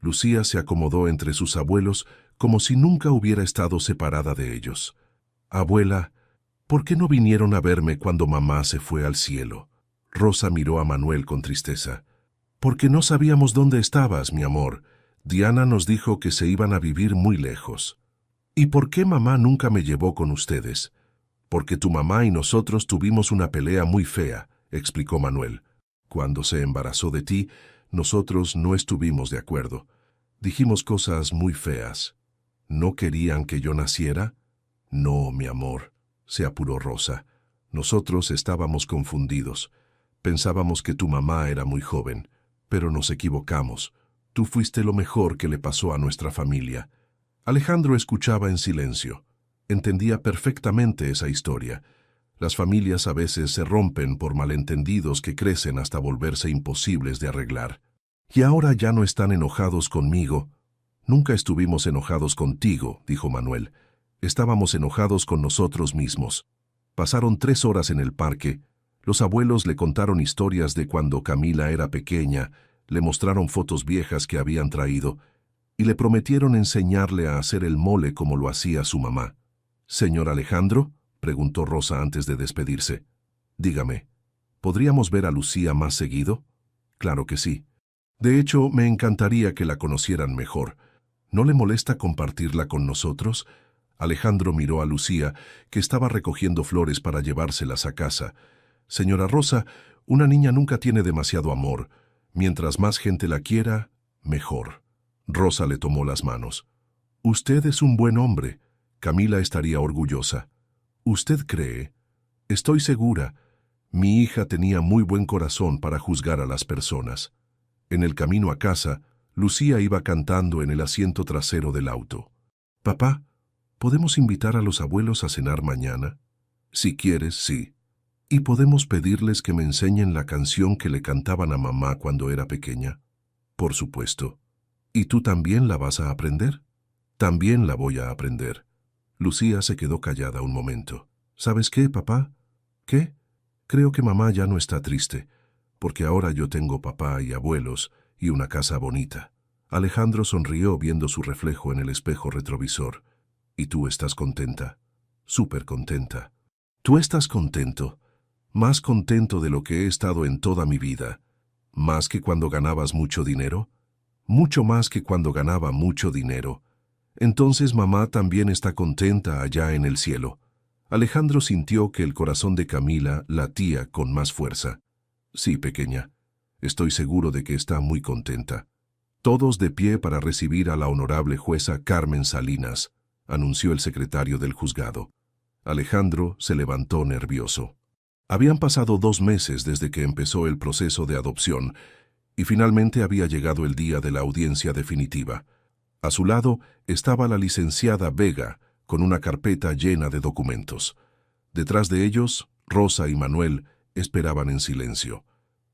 Lucía se acomodó entre sus abuelos como si nunca hubiera estado separada de ellos. «Abuela, ¿por qué no vinieron a verme cuando mamá se fue al cielo?» Rosa miró a Manuel con tristeza. «Porque no sabíamos dónde estabas, mi amor. Diana nos dijo que se iban a vivir muy lejos». «¿Y por qué mamá nunca me llevó con ustedes?» «Porque tu mamá y nosotros tuvimos una pelea muy fea», explicó Manuel. «Cuando se embarazó de ti, nosotros no estuvimos de acuerdo. Dijimos cosas muy feas. ¿No querían que yo naciera?» «No, mi amor», se apuró Rosa. «Nosotros estábamos confundidos. Pensábamos que tu mamá era muy joven, pero nos equivocamos. Tú fuiste lo mejor que le pasó a nuestra familia». Alejandro escuchaba en silencio. Entendía perfectamente esa historia. Las familias a veces se rompen por malentendidos que crecen hasta volverse imposibles de arreglar. «Y ahora ya no están enojados conmigo». «Nunca estuvimos enojados contigo», dijo Manuel. «Estábamos enojados con nosotros mismos». Pasaron 3 horas en el parque. Los abuelos le contaron historias de cuando Camila era pequeña, le mostraron fotos viejas que habían traído y le prometieron enseñarle a hacer el mole como lo hacía su mamá. «¿Señor Alejandro?», preguntó Rosa antes de despedirse. «Dígame, ¿podríamos ver a Lucía más seguido?» «Claro que sí. De hecho, me encantaría que la conocieran mejor. ¿No le molesta compartirla con nosotros?» Alejandro miró a Lucía, que estaba recogiendo flores para llevárselas a casa. «Señora Rosa, una niña nunca tiene demasiado amor. Mientras más gente la quiera, mejor». Rosa le tomó las manos. «Usted es un buen hombre. Camila estaría orgullosa». «¿Usted cree?» «Estoy segura. Mi hija tenía muy buen corazón para juzgar a las personas». En el camino a casa, Lucía iba cantando en el asiento trasero del auto. «Papá, ¿podemos invitar a los abuelos a cenar mañana?» «Si quieres, sí». ¿Y podemos pedirles que me enseñen la canción que le cantaban a mamá cuando era pequeña? Por supuesto. ¿Y tú también la vas a aprender? También la voy a aprender. Lucía se quedó callada un momento. ¿Sabes qué, papá? ¿Qué? Creo que mamá ya no está triste, porque ahora yo tengo papá y abuelos y una casa bonita. Alejandro sonrió viendo su reflejo en el espejo retrovisor. ¿Y tú estás contenta? Súper contenta. ¿Tú estás contento? ¿Más contento de lo que he estado en toda mi vida? ¿Más que cuando ganabas mucho dinero? Mucho más que cuando ganaba mucho dinero. Entonces mamá también está contenta allá en el cielo. Alejandro sintió que el corazón de Camila latía con más fuerza. Sí, pequeña. Estoy seguro de que está muy contenta. Todos de pie para recibir a la honorable jueza Carmen Salinas, anunció el secretario del juzgado. Alejandro se levantó nervioso. Habían pasado 2 meses desde que empezó el proceso de adopción y finalmente había llegado el día de la audiencia definitiva. A su lado estaba la licenciada Vega, con una carpeta llena de documentos. Detrás de ellos, Rosa y Manuel esperaban en silencio.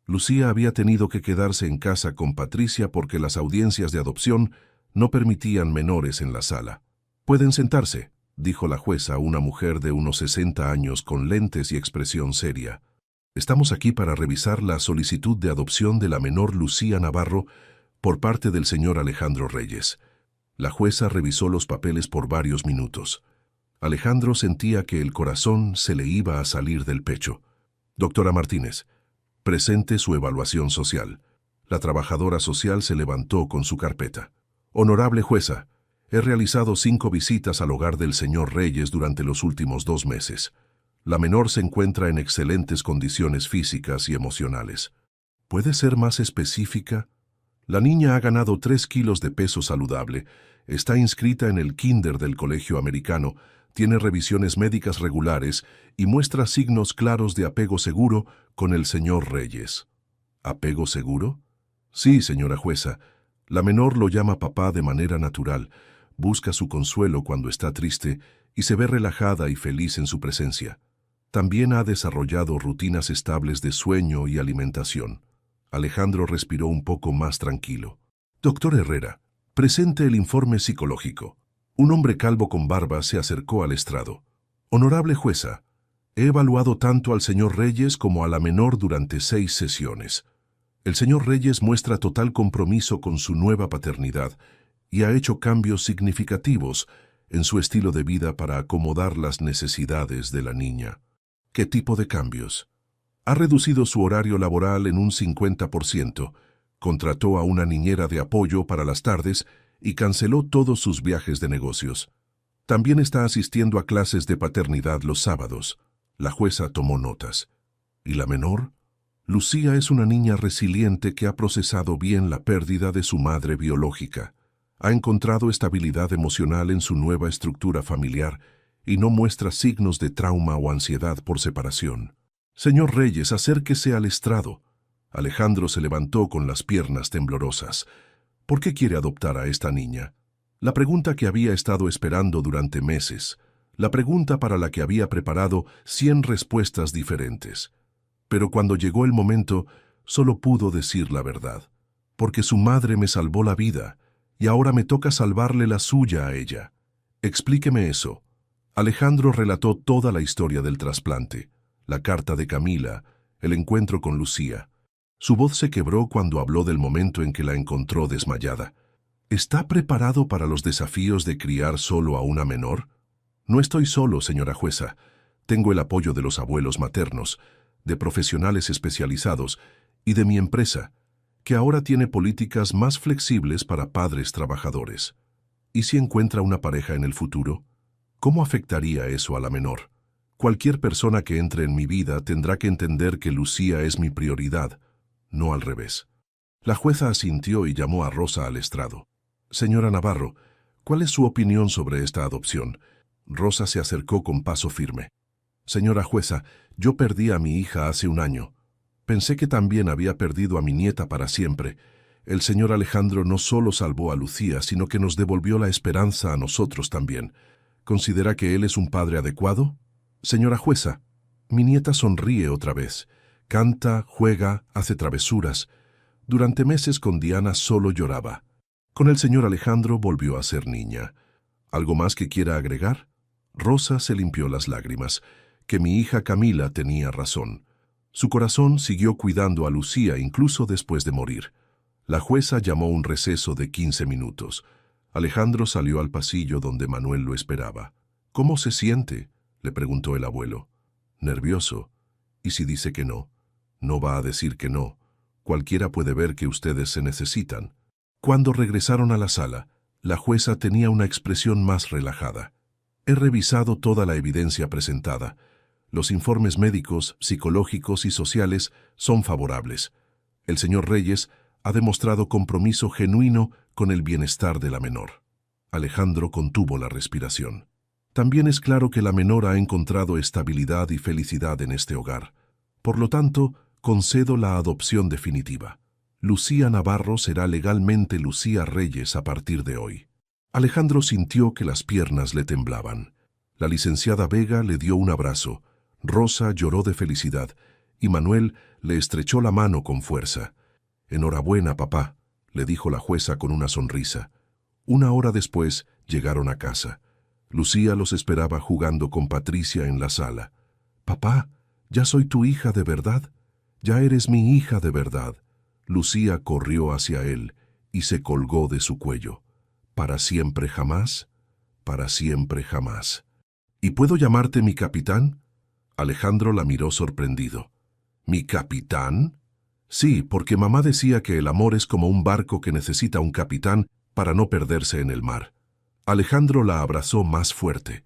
Lucía había tenido que quedarse en casa con Patricia porque las audiencias de adopción no permitían menores en la sala. «Pueden sentarse», dijo la jueza, una mujer de unos 60 años con lentes y expresión seria. «Estamos aquí para revisar la solicitud de adopción de la menor Lucía Navarro por parte del señor Alejandro Reyes». La jueza revisó los papeles por varios minutos. Alejandro sentía que el corazón se le iba a salir del pecho. «Doctora Martínez, presente su evaluación social». La trabajadora social se levantó con su carpeta. «Honorable jueza, he realizado 5 visitas al hogar del señor Reyes durante los últimos 2 meses. La menor se encuentra en excelentes condiciones físicas y emocionales. ¿Puede ser más específica? La niña ha ganado 3 kilos de peso saludable, está inscrita en el kinder del colegio americano, tiene revisiones médicas regulares y muestra signos claros de apego seguro con el señor Reyes». ¿Apego seguro? Sí, señora jueza. La menor lo llama papá de manera natural, busca su consuelo cuando está triste y se ve relajada y feliz en su presencia. También ha desarrollado rutinas estables de sueño y alimentación. Alejandro respiró un poco más tranquilo. «Doctor Herrera, presente el informe psicológico». Un hombre calvo con barba se acercó al estrado. «Honorable jueza, he evaluado tanto al señor Reyes como a la menor durante 6 sesiones. El señor Reyes muestra total compromiso con su nueva paternidad y ha hecho cambios significativos en su estilo de vida para acomodar las necesidades de la niña». «¿Qué tipo de cambios?» «Ha reducido su horario laboral en un 50%, contrató a una niñera de apoyo para las tardes y canceló todos sus viajes de negocios. También está asistiendo a clases de paternidad los sábados». La jueza tomó notas. «¿Y la menor?» «Lucía es una niña resiliente que ha procesado bien la pérdida de su madre biológica. Ha encontrado estabilidad emocional en su nueva estructura familiar y no muestra signos de trauma o ansiedad por separación». «Señor Reyes, acérquese al estrado». Alejandro se levantó con las piernas temblorosas. «¿Por qué quiere adoptar a esta niña?» La pregunta que había estado esperando durante meses. La pregunta para la que había preparado 100 respuestas diferentes. Pero cuando llegó el momento, solo pudo decir la verdad. «Porque su madre me salvó la vida, y ahora me toca salvarle la suya a ella». «Explíqueme eso». Alejandro relató toda la historia del trasplante, la carta de Camila, el encuentro con Lucía. Su voz se quebró cuando habló del momento en que la encontró desmayada. «¿Está preparado para los desafíos de criar solo a una menor?» «No estoy solo, señora jueza. Tengo el apoyo de los abuelos maternos, de profesionales especializados y de mi empresa, que ahora tiene políticas más flexibles para padres trabajadores. ¿Y si encuentra una pareja en el futuro? ¿Cómo afectaría eso a la menor? Cualquier persona que entre en mi vida tendrá que entender que Lucía es mi prioridad, no al revés». La jueza asintió y llamó a Rosa al estrado. «Señora Navarro, ¿cuál es su opinión sobre esta adopción?» Rosa se acercó con paso firme. «Señora jueza, yo perdí a mi hija hace 1 año. Pensé que también había perdido a mi nieta para siempre. El señor Alejandro no solo salvó a Lucía, sino que nos devolvió la esperanza a nosotros también. ¿Considera que él es un padre adecuado?» «Señora jueza, Mi nieta sonríe otra vez. Canta, juega, hace travesuras. Durante meses con Diana solo lloraba. Con el señor Alejandro volvió a ser niña. ¿Algo más que quiera agregar? Rosa se limpió las lágrimas. Que mi hija Camila tenía razón. Su corazón siguió cuidando a Lucía incluso después de morir. La jueza llamó un receso de 15 minutos. Alejandro salió al pasillo donde Manuel lo esperaba. ¿Cómo se siente?, le preguntó el abuelo. Nervioso. ¿Y si dice que no? No va a decir que no. Cualquiera puede ver que ustedes se necesitan. Cuando regresaron a la sala, la jueza tenía una expresión más relajada. He revisado toda la evidencia presentada. Los informes médicos, psicológicos y sociales son favorables. El señor Reyes ha demostrado compromiso genuino con el bienestar de la menor. Alejandro contuvo la respiración. También es claro que la menor ha encontrado estabilidad y felicidad en este hogar. Por lo tanto, concedo la adopción definitiva. Lucía Navarro será legalmente Lucía Reyes a partir de hoy. Alejandro sintió que las piernas le temblaban. La licenciada Vega le dio un abrazo. Rosa lloró de felicidad y Manuel le estrechó la mano con fuerza. «Enhorabuena, papá», le dijo la jueza con una sonrisa. Una hora después llegaron a casa. Lucía los esperaba jugando con Patricia en la sala. «Papá, ya soy tu hija de verdad. Ya eres mi hija de verdad». Lucía corrió hacia él y se colgó de su cuello. «¿Para siempre jamás? Para siempre jamás». «¿Y puedo llamarte mi capitán?». Alejandro la miró sorprendido. «¿Mi capitán?». «Sí, porque mamá decía que el amor es como un barco que necesita un capitán para no perderse en el mar». Alejandro la abrazó más fuerte.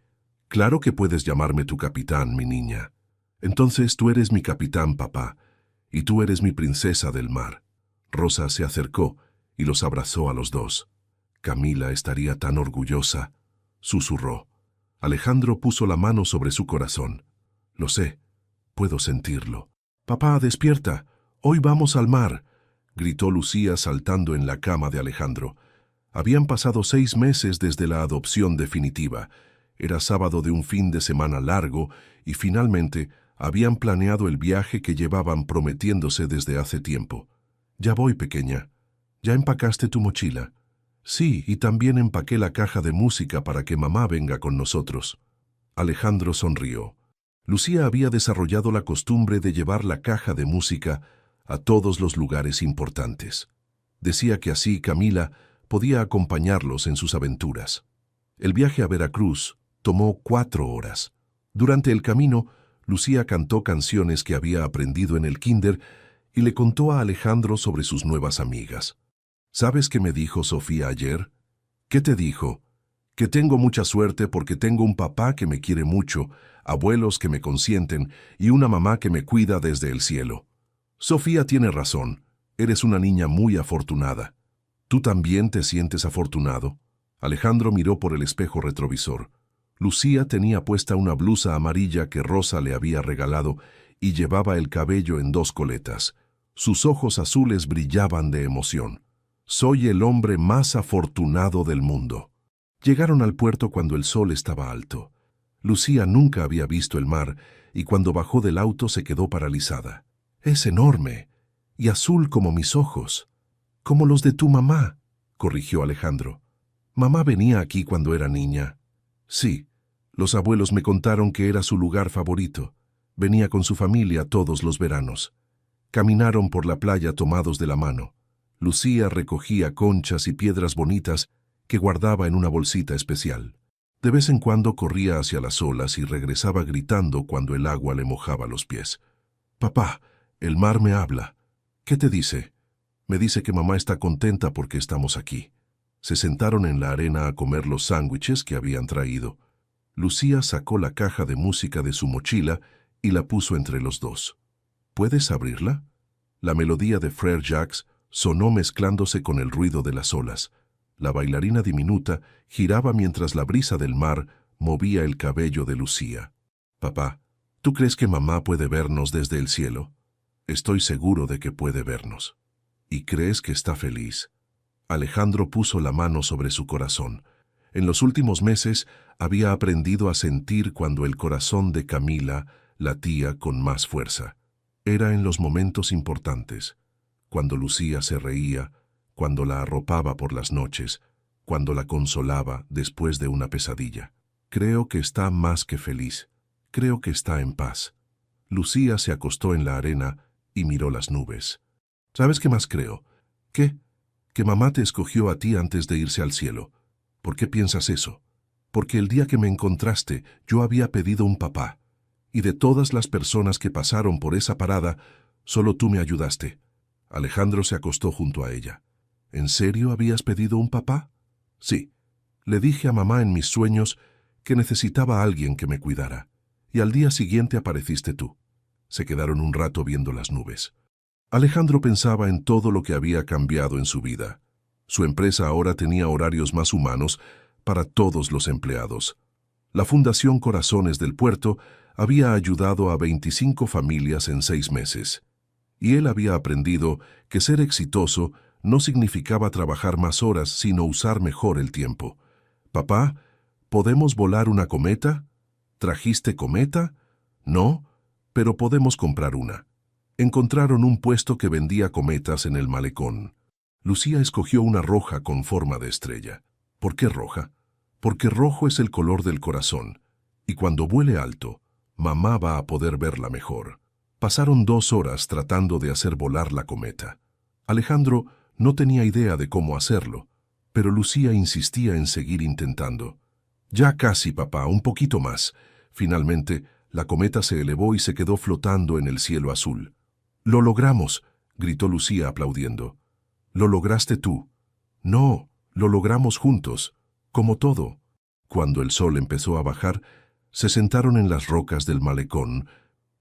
«Claro que puedes llamarme tu capitán, mi niña. Entonces tú eres mi capitán, papá, y tú eres mi princesa del mar». Rosa se acercó y los abrazó a los dos. «Camila estaría tan orgullosa», susurró. Alejandro puso la mano sobre su corazón. «Lo sé, puedo sentirlo». «Papá, despierta, hoy vamos al mar», gritó Lucía saltando en la cama de Alejandro. Habían pasado 6 meses desde la adopción definitiva. Era sábado de un fin de semana largo y finalmente habían planeado el viaje que llevaban prometiéndose desde hace tiempo. «Ya voy, pequeña. ¿Ya empacaste tu mochila?» «Sí, y también empaqué la caja de música para que mamá venga con nosotros». Alejandro sonrió. Lucía había desarrollado la costumbre de llevar la caja de música a todos los lugares importantes. Decía que así Camila podía acompañarlos en sus aventuras. El viaje a Veracruz tomó 4 horas. Durante el camino, Lucía cantó canciones que había aprendido en el kinder y le contó a Alejandro sobre sus nuevas amigas. «¿Sabes qué me dijo Sofía ayer?». «¿Qué te dijo?». «Que tengo mucha suerte porque tengo un papá que me quiere mucho, abuelos que me consienten y una mamá que me cuida desde el cielo». «Sofía tiene razón. Eres una niña muy afortunada». «¿Tú también te sientes afortunado?». Alejandro miró por el espejo retrovisor. Lucía tenía puesta una blusa amarilla que Rosa le había regalado y llevaba el cabello en 2 coletas. Sus ojos azules brillaban de emoción. «Soy el hombre más afortunado del mundo». Llegaron al puerto cuando el sol estaba alto. Lucía nunca había visto el mar y cuando bajó del auto se quedó paralizada. «Es enorme y azul como mis ojos». «Como los de tu mamá», corrigió Alejandro. «¿Mamá venía aquí cuando era niña?». «Sí, los abuelos me contaron que era su lugar favorito. Venía con su familia todos los veranos». Caminaron por la playa tomados de la mano. Lucía recogía conchas y piedras bonitas que guardaba en una bolsita especial. De vez en cuando corría hacia las olas y regresaba gritando cuando el agua le mojaba los pies. «Papá, el mar me habla». «¿Qué te dice?». «Me dice que mamá está contenta porque estamos aquí». Se sentaron en la arena a comer los sándwiches que habían traído. Lucía sacó la caja de música de su mochila y la puso entre los dos. «¿Puedes abrirla?». La melodía de Frere Jacques sonó mezclándose con el ruido de las olas. La bailarina diminuta giraba mientras la brisa del mar movía el cabello de Lucía. «Papá, ¿tú crees que mamá puede vernos desde el cielo?». «Estoy seguro de que puede vernos». «¿Y crees que está feliz?». Alejandro puso la mano sobre su corazón. En los últimos meses había aprendido a sentir cuando el corazón de Camila latía con más fuerza. Era en los momentos importantes, cuando Lucía se reía, cuando la arropaba por las noches, cuando la consolaba después de una pesadilla. Creo que está más que feliz. Creo que está en paz. Lucía se acostó en la arena y miró las nubes. ¿Sabes qué más creo? ¿Qué? Que mamá te escogió a ti antes de irse al cielo. ¿Por qué piensas eso? Porque el día que me encontraste yo había pedido un papá, y de todas las personas que pasaron por esa parada, solo tú me ayudaste. Alejandro se acostó junto a ella. ¿En serio habías pedido un papá? Sí. Le dije a mamá en mis sueños que necesitaba a alguien que me cuidara, y al día siguiente apareciste tú. Se quedaron un rato viendo las nubes. Alejandro pensaba en todo lo que había cambiado en su vida. Su empresa ahora tenía horarios más humanos para todos los empleados. La Fundación Corazones del Puerto había ayudado a 25 familias en 6 meses. Y él había aprendido que ser exitoso no significaba trabajar más horas, sino usar mejor el tiempo. «Papá, ¿podemos volar una cometa? ¿Trajiste cometa? No, pero podemos comprar una». Encontraron un puesto que vendía cometas en el malecón. Lucía escogió una roja con forma de estrella. ¿Por qué roja? Porque rojo es el color del corazón, y cuando vuele alto, mamá va a poder verla mejor. Pasaron 2 horas tratando de hacer volar la cometa. Alejandro no tenía idea de cómo hacerlo, pero Lucía insistía en seguir intentando. «Ya casi, papá, un poquito más». Finalmente, la cometa se elevó y se quedó flotando en el cielo azul. «¡Lo logramos!», gritó Lucía aplaudiendo. «¿Lo lograste tú?» «No, lo logramos juntos, como todo». Cuando el sol empezó a bajar, se sentaron en las rocas del malecón.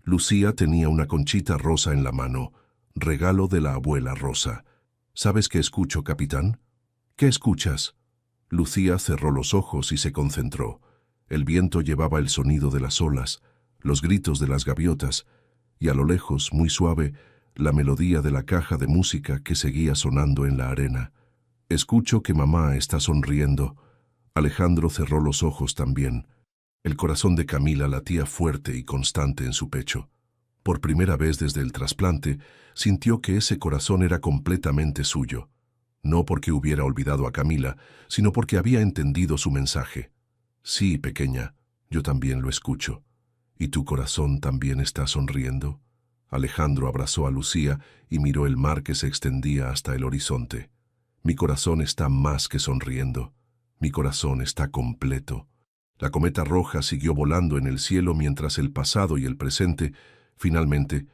Lucía tenía una conchita rosa en la mano, regalo de la abuela Rosa. «¿Sabes qué escucho, capitán?» «¿Qué escuchas?» Lucía cerró los ojos y se concentró. El viento llevaba el sonido de las olas, los gritos de las gaviotas, y a lo lejos, muy suave, la melodía de la caja de música que seguía sonando en la arena. «Escucho que mamá está sonriendo». Alejandro cerró los ojos también. El corazón de Camila latía fuerte y constante en su pecho. Por primera vez desde el trasplante, sintió que ese corazón era completamente suyo. No porque hubiera olvidado a Camila, sino porque había entendido su mensaje. «Sí, pequeña, yo también lo escucho. ¿Y tu corazón también está sonriendo?» Alejandro abrazó a Lucía y miró el mar que se extendía hasta el horizonte. «Mi corazón está más que sonriendo. Mi corazón está completo». La cometa roja siguió volando en el cielo mientras el pasado y el presente, finalmente,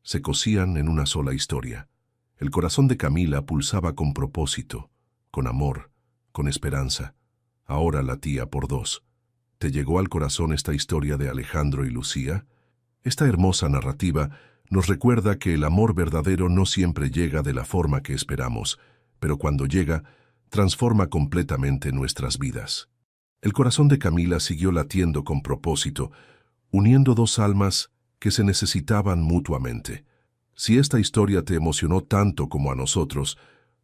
se cosían en una sola historia. El corazón de Camila pulsaba con propósito, con amor, con esperanza. Ahora latía por 2. ¿Te llegó al corazón esta historia de Alejandro y Lucía? Esta hermosa narrativa nos recuerda que el amor verdadero no siempre llega de la forma que esperamos, pero cuando llega, transforma completamente nuestras vidas. El corazón de Camila siguió latiendo con propósito, uniendo 2 almas que se necesitaban mutuamente. Si esta historia te emocionó tanto como a nosotros,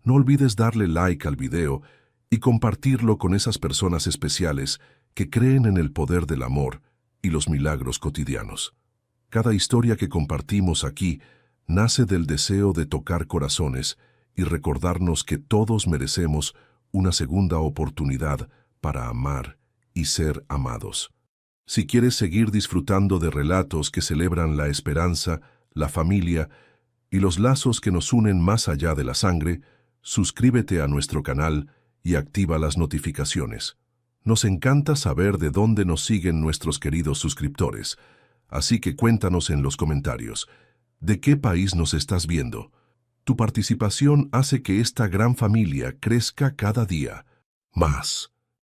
no olvides darle like al video y compartirlo con esas personas especiales que creen en el poder del amor y los milagros cotidianos. Cada historia que compartimos aquí nace del deseo de tocar corazones y recordarnos que todos merecemos una segunda oportunidad para amar y ser amados. Si quieres seguir disfrutando de relatos que celebran la esperanza, la familia y los lazos que nos unen más allá de la sangre, suscríbete a nuestro canal y activa las notificaciones. Nos encanta saber de dónde nos siguen nuestros queridos suscriptores, así que cuéntanos en los comentarios, ¿de qué país nos estás viendo? Tu participación hace que esta gran familia crezca cada día más.